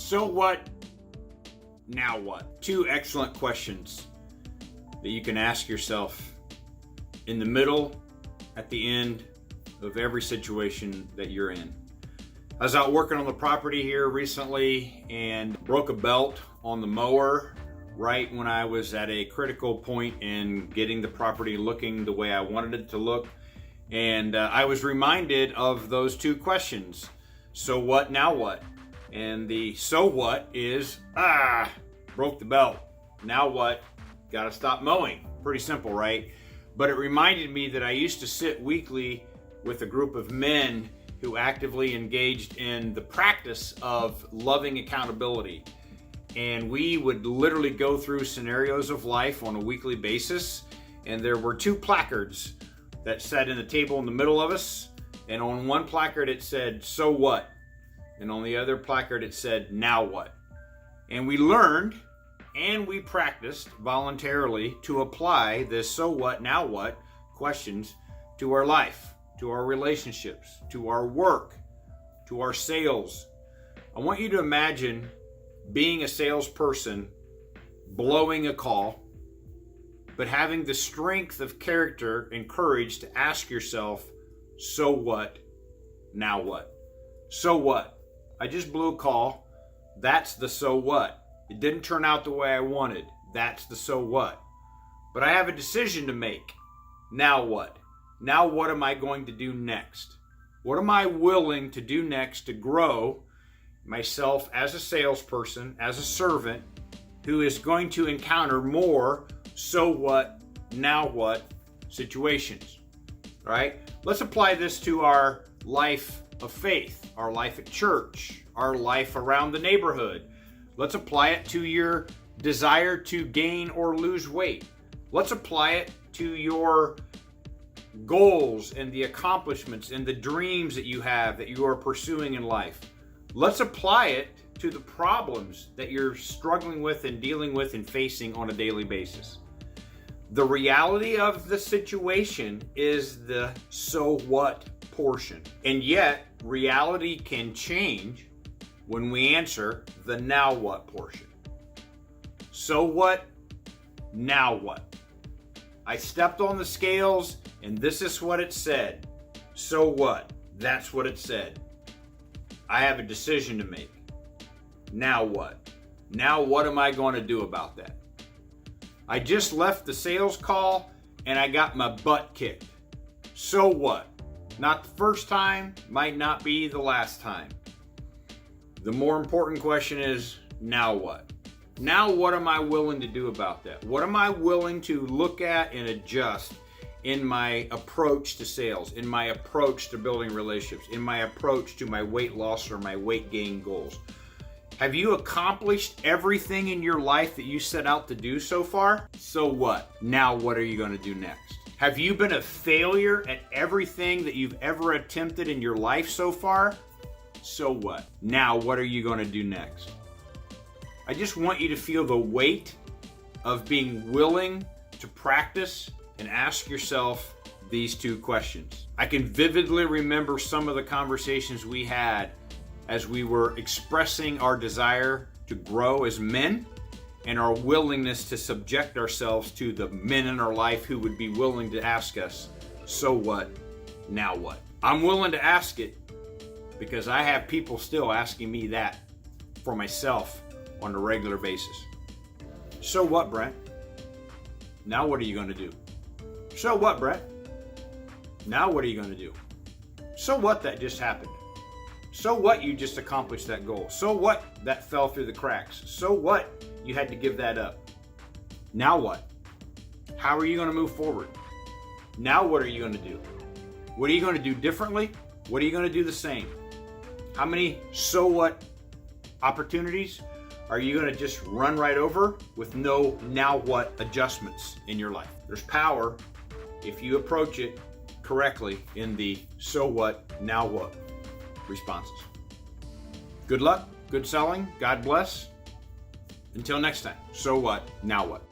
So what? Now what? Two excellent questions that you can ask yourself in the middle, at the end of every situation that you're in. I was out working on the property here recently and broke a belt on the mower right when I was at a critical point in getting the property looking the way I wanted it to look. And I was reminded of those two questions. So what, now what? And the so what is, broke the belt. Now what? Gotta stop mowing. Pretty simple, right? But it reminded me that I used to sit weekly with a group of men who actively engaged in the practice of loving accountability. And we would literally go through scenarios of life on a weekly basis. And there were two placards that sat in the table in the middle of us. And on one placard it said, so what? And on the other placard it said, now what? And we learned and we practiced voluntarily to apply this so what, now what questions to our life, to our relationships, to our work, to our sales. I want you to imagine being a salesperson, blowing a call, but having the strength of character and courage to ask yourself, so what, now what? So what? I just blew a call. That's the so what. It didn't turn out the way I wanted. That's the so what. But I have a decision to make. Now what? Now what am I going to do next? What am I willing to do next to grow myself as a salesperson, as a servant who is going to encounter more so what, now what situations? All right? Let's apply this to our life of faith, our life at church, our life around the neighborhood. Let's apply it to your desire to gain or lose weight. Let's apply it to your goals and the accomplishments and the dreams that you have that you are pursuing in life. Let's apply it to the problems that you're struggling with and dealing with and facing on a daily basis. The reality of the situation is the so what portion. And yet, reality can change when we answer the now what portion. So what? Now what? I stepped on the scales and this is what it said. So what? That's what it said. I have a decision to make. Now what? Now what am I going to do about that? I just left the sales call and I got my butt kicked. So what? Not the first time, might not be the last time. The more important question is, now what? Now what am I willing to do about that? What am I willing to look at and adjust in my approach to sales, in my approach to building relationships, in my approach to my weight loss or my weight gain goals? Have you accomplished everything in your life that you set out to do so far? So what? Now what are you going to do next? Have you been a failure at everything that you've ever attempted in your life so far? So what? Now what are you going to do next? I just want you to feel the weight of being willing to practice and ask yourself these two questions. I can vividly remember some of the conversations we had as we were expressing our desire to grow as men and our willingness to subject ourselves to the men in our life who would be willing to ask us, so what, now what? I'm willing to ask it because I have people still asking me that for myself on a regular basis. So what, Brent? Now what are you going to do? So what, Brent? Now what are you going to do? So what that just happened? So what you just accomplished that goal? So what that fell through the cracks? So what you had to give that up? Now what? How are you going to move forward? Now what are you going to do? What are you going to do differently? What are you going to do the same? How many so what opportunities are you going to just run right over with no now what adjustments in your life? There's power if you approach it correctly in the so what, now what responses. Good luck, good selling, God bless. Until next time, so what, now what?